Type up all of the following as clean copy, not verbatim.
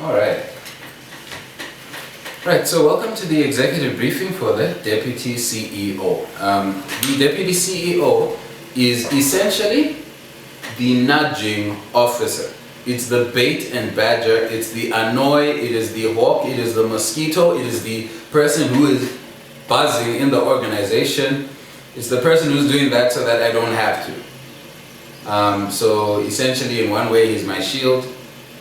All right. Right, so welcome to the executive briefing for the Deputy CEO. The Deputy CEO is essentially the nudging officer. It's the bait and badger, it's the annoy, it is the hawk, it is the mosquito, it is the person who is buzzing in the organization. It's the person who's doing that so that I don't have to. So essentially, in one way, he's my shield.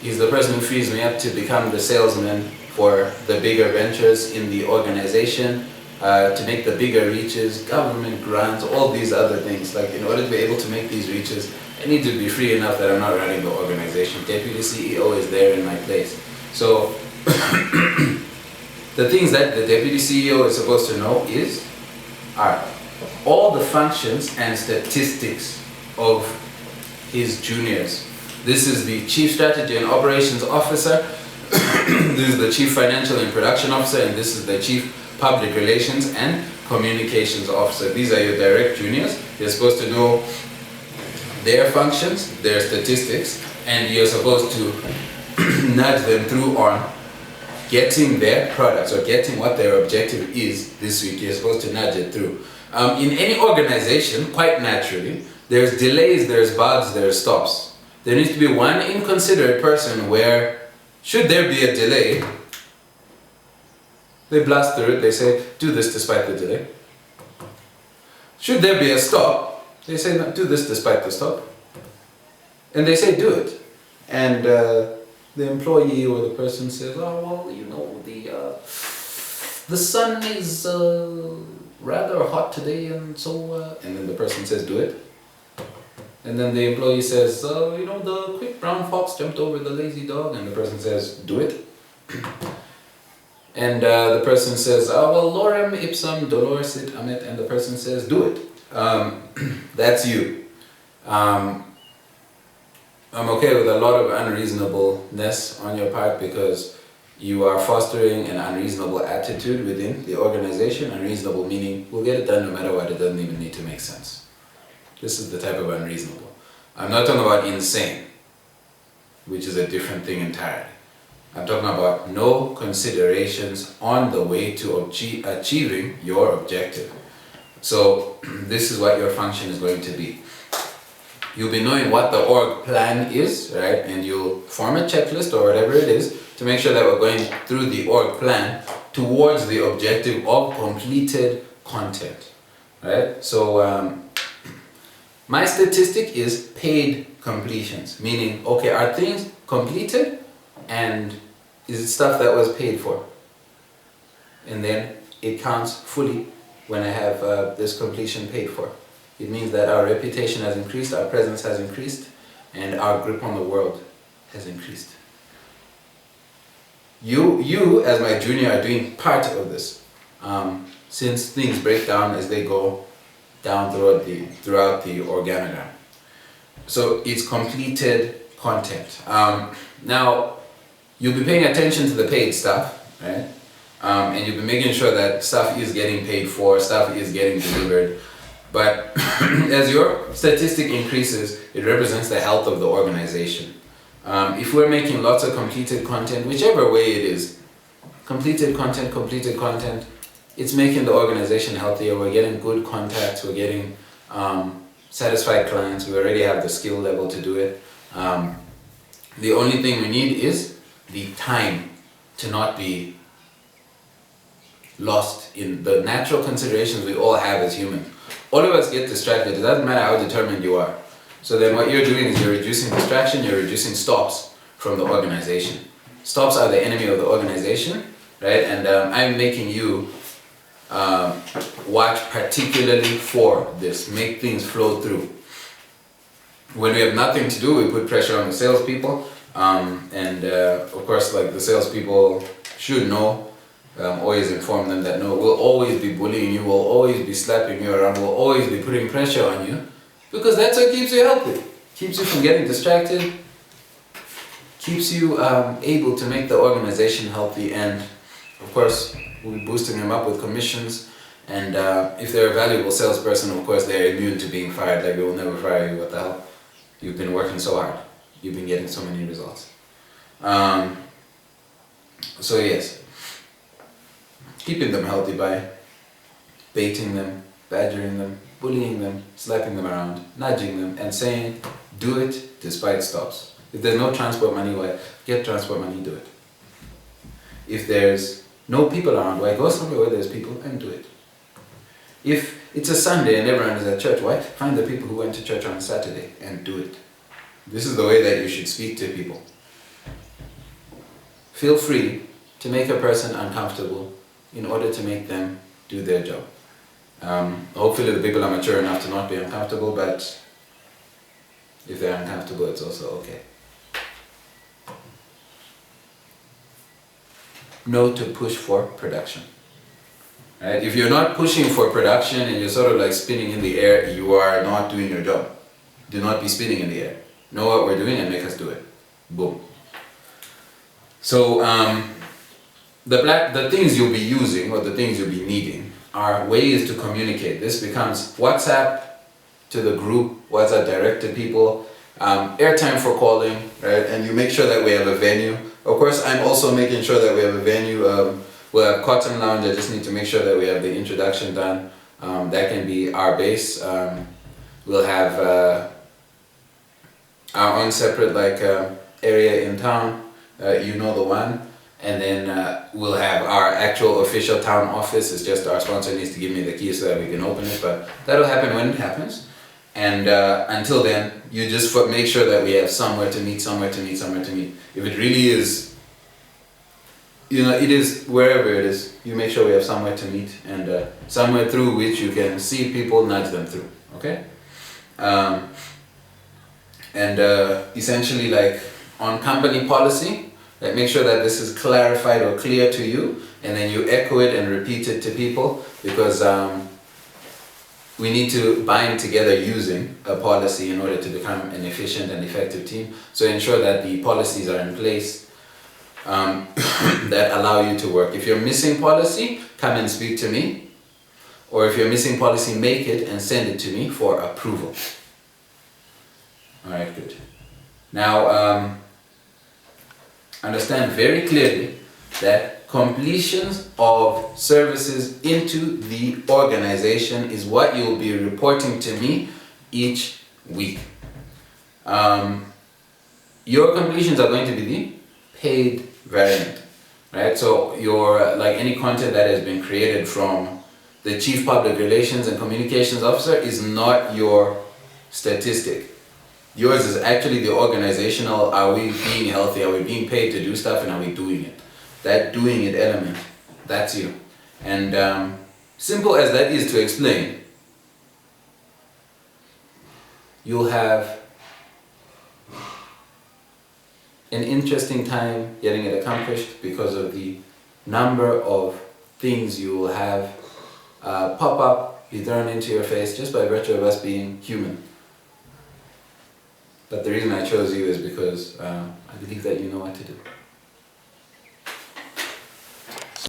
He's the person who frees me up to become the salesman for the bigger ventures in the organization, to make the bigger reaches, government grants, all these other things. Like, in order to be able to make these reaches, I need to be free enough that I'm not running the organization. Deputy CEO is there in my place. So the things that the Deputy CEO is supposed to know are all the functions and statistics of his juniors. This is the Chief Strategy and Operations Officer, this is the Chief Financial and Production Officer, and this is the Chief Public Relations and Communications Officer. These are your direct juniors. You're supposed to know their functions, their statistics, and you're supposed to nudge them through on getting their products or getting what their objective is this week. You're supposed to nudge it through. In any organization, quite naturally, there's delays, there's bugs, there's stops. There needs to be one inconsiderate person where, should there be a delay, they blast through it, they say, do this despite the delay. Should there be a stop, they say, no, do this despite the stop. And they say, do it. And the employee or the person says, oh, well, you know, the sun is rather hot today, and so, and then the person says, do it. And then the employee says, you know, the quick brown fox jumped over the lazy dog, and the person says, do it. And the person says, well, lorem ipsum doloris it amet, and the person says, do it. That's you. I'm okay with a lot of unreasonableness on your part because you are fostering an unreasonable attitude within the organization. Unreasonable meaning, we'll get it done no matter what, it doesn't even need to make sense. This is the type of unreasonable. I'm not talking about insane, which is a different thing entirely. I'm talking about no considerations on the way to achieving your objective. So this is what your function is going to be. You'll be knowing what the org plan is, right? And you'll form a checklist or whatever it is to make sure that we're going through the org plan towards the objective of completed content, right? So my statistic is paid completions, meaning, okay, are things completed and is it stuff that was paid for? And then it counts fully when I have this completion paid for. It means that our reputation has increased, our presence has increased, and our grip on the world has increased. You as my junior are doing part of this, since things break down as they go down throughout the organogram. So it's completed content. Now, you'll be paying attention to the paid stuff, right? And you'll be making sure that stuff is getting paid for, stuff is getting delivered. But as your statistic increases, it represents the health of the organization. If we're making lots of completed content, whichever way it is, completed content, it's making the organization healthier. We're getting good contacts, we're getting satisfied clients, we already have the skill level to do it. The only thing we need is the time to not be lost in the natural considerations we all have as humans. All of us get distracted, it doesn't matter how determined you are. So then what you're doing is you're reducing distraction, you're reducing stops from the organization. Stops are the enemy of the organization, right? And I'm making you watch particularly for this, make things flow through. When we have nothing to do, we put pressure on the salespeople, and of course, like the salespeople should know. Always inform them that no, we'll always be bullying you, we'll always be slapping you around, we'll always be putting pressure on you, because that's what keeps you healthy, keeps you from getting distracted, keeps you able to make the organization healthy, and of course we'll be boosting them up with commissions, and if they're a valuable salesperson, of course they're immune to being fired. Like, we will never fire you, what the hell, you've been working so hard, you've been getting so many results. So yes, keeping them healthy by baiting them, badgering them, bullying them, slapping them around, nudging them, and saying, do it despite stops. If there's no transport money, why get transport money, do it. If there's no people around, why go somewhere where there's people and do it. If it's a Sunday and everyone is at church, why find the people who went to church on Saturday and do it. This is the way that you should speak to people. Feel free to make a person uncomfortable in order to make them do their job. Hopefully the people are mature enough to not be uncomfortable, but if they're uncomfortable, it's also okay. No to push for production. Right? If you're not pushing for production and you're sort of like spinning in the air, you are not doing your job. Do not be spinning in the air. Know what we're doing and make us do it. Boom. So the things you'll be using or the things you'll be needing are ways to communicate. This becomes WhatsApp to the group, WhatsApp direct to people, airtime for calling, right? And you make sure that we have a venue. Of course, I'm also making sure that we have a venue. We'll have Cotton Lounge. I just need to make sure that we have the introduction done. That can be our base. We'll have our own separate area in town. You know the one. And then we'll have our actual official town office. It's just our sponsor needs to give me the key so that we can open it, but that'll happen when it happens. And until then, you just make sure that we have somewhere to meet. If it really is, it is wherever it is, you make sure we have somewhere to meet and somewhere through which you can see people, nudge them through, okay? Essentially on company policy, make sure that this is clarified or clear to you, and then you echo it and repeat it to people, because we need to bind together using a policy in order to become an efficient and effective team. So ensure that the policies are in place that allow you to work. If you're missing policy, come and speak to me. Or if you're missing policy, make it and send it to me for approval. Alright, good. Now, understand very clearly that completions of services into the organization is what you'll be reporting to me each week. Your completions are going to be the paid variant, right? So your any content that has been created from the Chief Public Relations and Communications Officer is not your statistic. Yours is actually the organizational, are we being healthy, are we being paid to do stuff, and are we doing it? That doing it element, that's you. And simple as that is to explain, you'll have an interesting time getting it accomplished because of the number of things you will have pop up, be thrown into your face just by virtue of us being human. But the reason I chose you is because I believe that you know what to do.